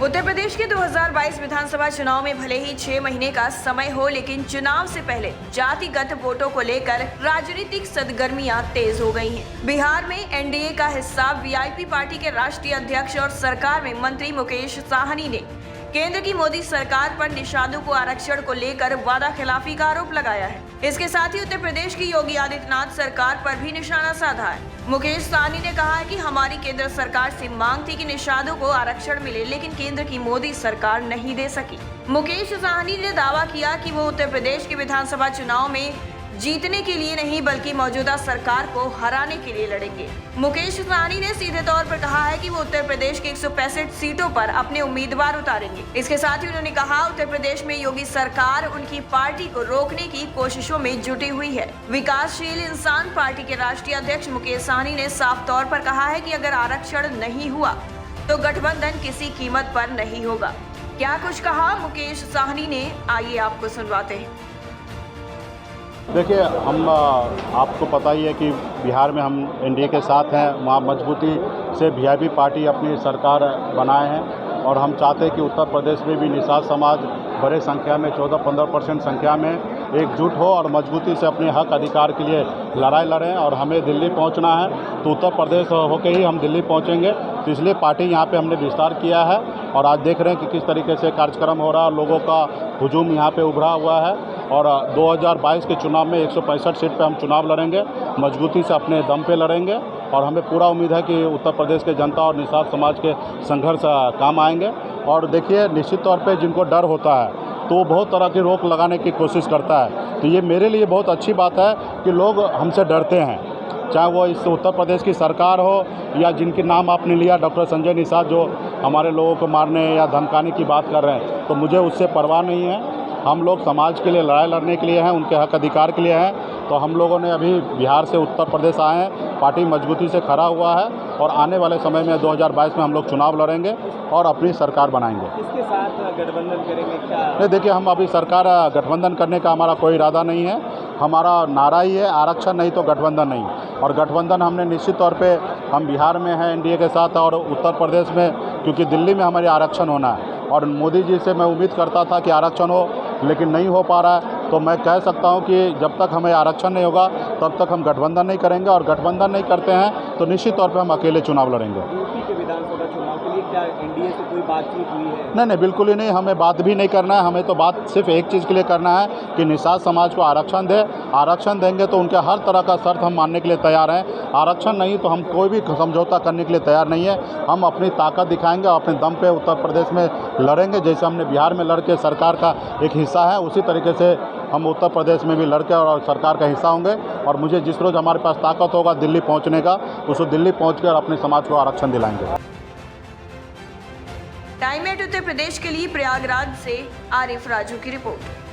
उत्तर प्रदेश के 2022 विधानसभा चुनाव में भले ही 6 महीने का समय हो, लेकिन चुनाव से पहले जातिगत वोटों को लेकर राजनीतिक सरगर्मियां तेज हो गई हैं। बिहार में एनडीए का हिस्सा वीआईपी पार्टी के राष्ट्रीय अध्यक्ष और सरकार में मंत्री मुकेश साहनी ने केंद्र की मोदी सरकार पर निषादों को आरक्षण को लेकर वादा खिलाफी का आरोप लगाया है। इसके साथ ही उत्तर प्रदेश की योगी आदित्यनाथ सरकार पर भी निशाना साधा है। मुकेश साहनी ने कहा है कि हमारी केंद्र सरकार से मांग थी कि निषादों को आरक्षण मिले, लेकिन केंद्र की मोदी सरकार नहीं दे सकी। मुकेश साहनी ने दावा किया कि वो उत्तर प्रदेश के विधानसभा चुनाव में जीतने के लिए नहीं बल्कि मौजूदा सरकार को हराने के लिए लड़ेंगे। मुकेश साहनी ने सीधे तौर पर कहा है कि वो उत्तर प्रदेश के 165 सीटों पर अपने उम्मीदवार उतारेंगे। इसके साथ ही उन्होंने कहा उत्तर प्रदेश में योगी सरकार उनकी पार्टी को रोकने की कोशिशों में जुटी हुई है। विकासशील इंसान पार्टी के राष्ट्रीय अध्यक्ष मुकेश साहनी ने साफ तौर पर कहा है कि अगर आरक्षण नहीं हुआ तो गठबंधन किसी कीमत पर नहीं होगा। क्या कुछ कहा मुकेश साहनी ने, आइए आपको सुनवाते हैं। देखिए, हम आपको पता ही है कि बिहार में हम एनडीए के साथ हैं। वहाँ मजबूती से वीआईपी पार्टी अपनी सरकार बनाए हैं और हम चाहते हैं कि उत्तर प्रदेश में भी निषाद समाज बड़े संख्या में 14-15% संख्या में एकजुट हो और मजबूती से अपने हक अधिकार के लिए लड़ाई लड़ें। और हमें दिल्ली पहुंचना है तो उत्तर प्रदेश होके ही हम दिल्ली पहुंचेंगे। तो इसलिए पार्टी यहाँ पे हमने विस्तार किया है और आज देख रहे हैं कि किस तरीके से कार्यक्रम हो रहा है। लोगों का हुजूम यहाँ पे उभरा हुआ है और 2022 के चुनाव में 165 सीट पे हम चुनाव लड़ेंगे, मजबूती से अपने दम पे लड़ेंगे और हमें पूरा उम्मीद है कि उत्तर प्रदेश के जनता और निषाद समाज के संघर्ष काम आएंगे। और देखिए, निश्चित तौर पे जिनको डर होता है तो वो बहुत तरह की रोक लगाने की कोशिश करता है। तो ये मेरे लिए बहुत अच्छी बात है कि लोग हमसे डरते हैं, चाहे वो इस उत्तर प्रदेश की सरकार हो या जिनके नाम आपने लिया डॉक्टर संजय निषाद, जो हमारे लोगों को मारने या धमकाने की बात कर रहे हैं। तो मुझे उससे परवाह नहीं है। हम लोग समाज के लिए लड़ाई लड़ने के लिए हैं, उनके हक अधिकार के लिए हैं। तो हम लोगों ने अभी बिहार से उत्तर प्रदेश आए हैं, पार्टी मजबूती से खड़ा हुआ है और आने वाले समय में 2022 में हम लोग चुनाव लड़ेंगे और अपनी सरकार बनाएंगे। किसके साथ गठबंधन करेंगे क्या? नहीं, देखिए, हम अभी सरकार गठबंधन करने का हमारा कोई इरादा नहीं है। हमारा नारा ही है आरक्षण नहीं तो गठबंधन नहीं। और गठबंधन हमने निश्चित तौर पे हम बिहार में हैं एनडीए के साथ और उत्तर प्रदेश में, क्योंकि दिल्ली में हमारे आरक्षण होना है और मोदी जी से मैं उम्मीद करता था कि आरक्षण हो, लेकिन नहीं हो पा रहा है। तो मैं कह सकता हूं कि जब तक हमें आरक्षण नहीं होगा तब तक हम गठबंधन नहीं करेंगे और गठबंधन नहीं करते हैं तो निश्चित तौर पे हम अकेले चुनाव लड़ेंगे। यूपी के विधानसभा चुनाव के लिए क्या एनडीए से कोई बातचीत हुई है? नहीं, बिल्कुल ही नहीं। हमें बात भी नहीं करना है। हमें तो बात सिर्फ एक चीज़ के लिए करना है कि निषाद समाज को आरक्षण दे। आरक्षण देंगे तो उनके हर तरह का शर्त हम मानने के लिए तैयार हैं। आरक्षण नहीं तो हम कोई भी समझौता करने के लिए तैयार नहीं है। हम अपनी ताकत दिखाएंगे और अपने दम पे उत्तर प्रदेश में लड़ेंगे। जैसे हमने बिहार में लड़के सरकार का एक हिस्सा है, उसी तरीके से हम उत्तर प्रदेश में भी लड़के और सरकार का हिस्सा होंगे। और मुझे जिस रोज़ हमारे पास ताकत होगा दिल्ली पहुंचने का, उस दिल्ली पहुंचकर अपने समाज को आरक्षण दिलाएंगे। टाइम 8 उत्तर प्रदेश के लिए प्रयागराज से आरिफ राजू की रिपोर्ट।